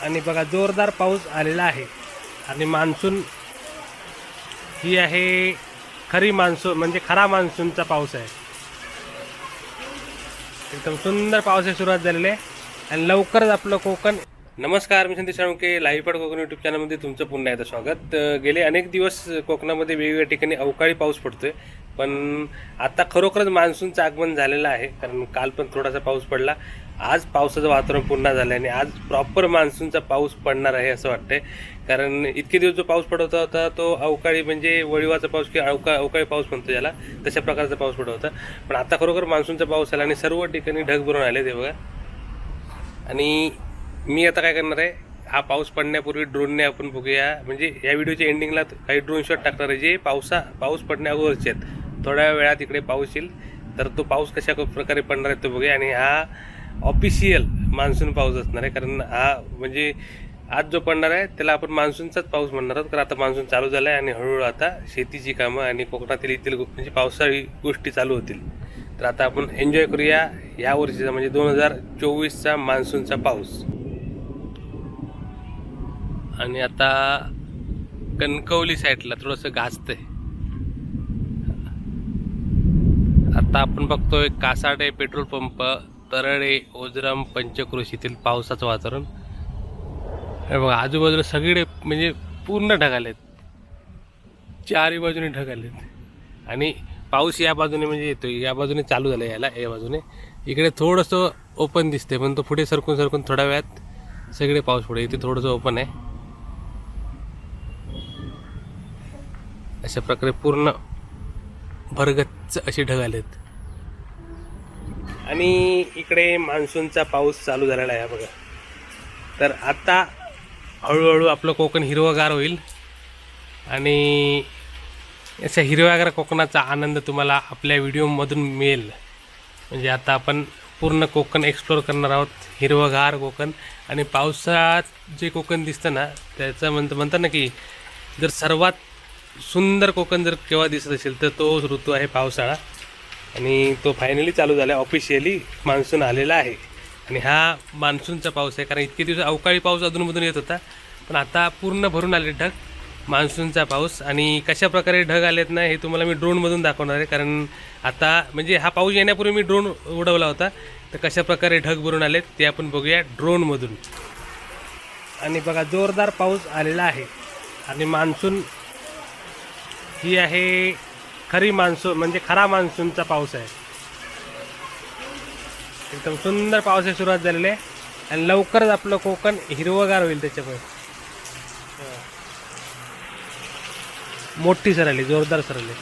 आणि बघा जोरदार पाऊस आलेला आहे आणि मान्सून ही आहे खरी मान्सून म्हणजे खरा मान्सूनचा पाऊस आहे। एकदम सुंदर पावसाची सुरुवात झालेली आहे आणि लवकरच आपलं कोकण। नमस्कार, मी संदेश Salunke, live pot Konkan YouTube चॅनलमध्ये तुमचं पुन्हा एकदा स्वागत। गेले अनेक दिवस कोकणामध्ये वेगवेगळ्या ठिकाणी अवकाळी पाऊस पडतोय, पण आता खरोखरच मान्सूनचं आगमन झालेलं आहे। कारण काल पण थोडासा पाऊस पडला, आज पावसाचं वातावरण पुन्हा झालं आणि आज प्रॉपर मान्सूनचा पाऊस पडणार आहे असं वाटतंय। कारण इतके दिवस जो पाऊस पडत होता तो अवकाळी म्हणजे वळीवाचा पाऊस किंवा अवकाळी पाऊस म्हणतो ज्याला, तशा प्रकारचा पाऊस पडत होता। पण आता खरोखर मान्सूनचा पाऊस आला आणि सर्व ठिकाणी ढग भरून आले ते बघा। आणि मी आता काय करणार आहे, हा पाऊस पडण्यापूर्वी ड्रोनने आपण बघूया, म्हणजे या व्हिडिओच्या एंडिंगला काही ड्रोन शॉट टाकणार आहे जे पाऊस पडण्या अगोदरचे आहेत। थोड्या वेळात इकडे पाऊस येईल तर तो पाऊस कशा प्रकारे पडणार आहे तो बघूया। आणि हा ऑफिशियल मान्सून पाऊस असणार आहे, कारण हा म्हणजे आज जो पडणार आहे त्याला आपण मान्सूनचाच पाऊस म्हणणार आहोत। कारण आता मान्सून चालू झाला आहे आणि हळूहळू आता शेतीची कामं आणि कोकणातील इथली म्हणजे पावसाळी गोष्टी चालू होतील। तर आता आपण एन्जॉय करूया या वर्षीचा म्हणजे 2024चा मान्सूनचा पाऊस। आणि आता कणकवली साईडला थोडंसं गाजतंय। आता आपण बघतोय कासाडे पेट्रोल पंप, तरळे, ओझरम, पंचक्रोशीतील पावसाचं वातावरण। हे बघा आजूबाजूला सगळे म्हणजे पूर्ण ढगालेत, चारही बाजूने ढगालेत आणि पाऊस या बाजूने म्हणजे येतोय, या बाजूने चालू झालं याला, या बाजूने इकडे थोडंसं ओपन दिसते, पण तो पुढे सरकून थोड्या वेळात सगळे पाऊस पुढे इथे थोडंसं ओपन आहे। अशा प्रकारे पूर्ण भरगच्च असे ढग आलेत आणि इकडे मान्सूनचा पाऊस चालू झालेला आहे बघा। तर आता हळूहळू आपलं कोकण हिरवगार होईल आणि अशा हिरव्यागार कोकणाचा आनंद तुम्हाला आपल्या व्हिडिओमधून मिळेल। म्हणजे आता आपण पूर्ण कोकण एक्सप्लोअर करणार आहोत, हिरवगार कोकण। आणि पावसात जे कोकण दिसतं ना त्याचं म्हणतात ना की जर सर्वात सुंदर कोकण जर केव्हा दिसत असेल तर तो ऋतू आहे पावसाळा। आणि तो फायनली चालू झाला आहे, ऑफिशियली मान्सून आलेला आहे आणि हा मान्सूनचा पाऊस आहे। कारण इतके दिवस अवकाळी पाऊस अधूनमधून येत होता, पण आता पूर्ण भरून आले ढग, मान्सूनचा पाऊस। आणि कशा प्रकारे ढग आलेत ना हे तुम्हाला मी ड्रोनमधून दाखवणार आहे। कारण आता म्हणजे हा पाऊस येण्यापूर्वी मी ड्रोन उडवला होता, तर कशा प्रकारे ढग भरून आलेत ते आपण बघूया ड्रोनमधून। आणि बघा जोरदार पाऊस आलेला आहे आणि मान्सून ही आहे खरी मान्सून म्हणजे खरा मान्सूनचा पाऊस आहे। एकदम सुंदर पावसाची सुरुवात झालेली आहे आणि लवकरच आपलं कोकण हिरवगार होईल। त्याच्यामुळे मोठी सरली, जोरदार सरली।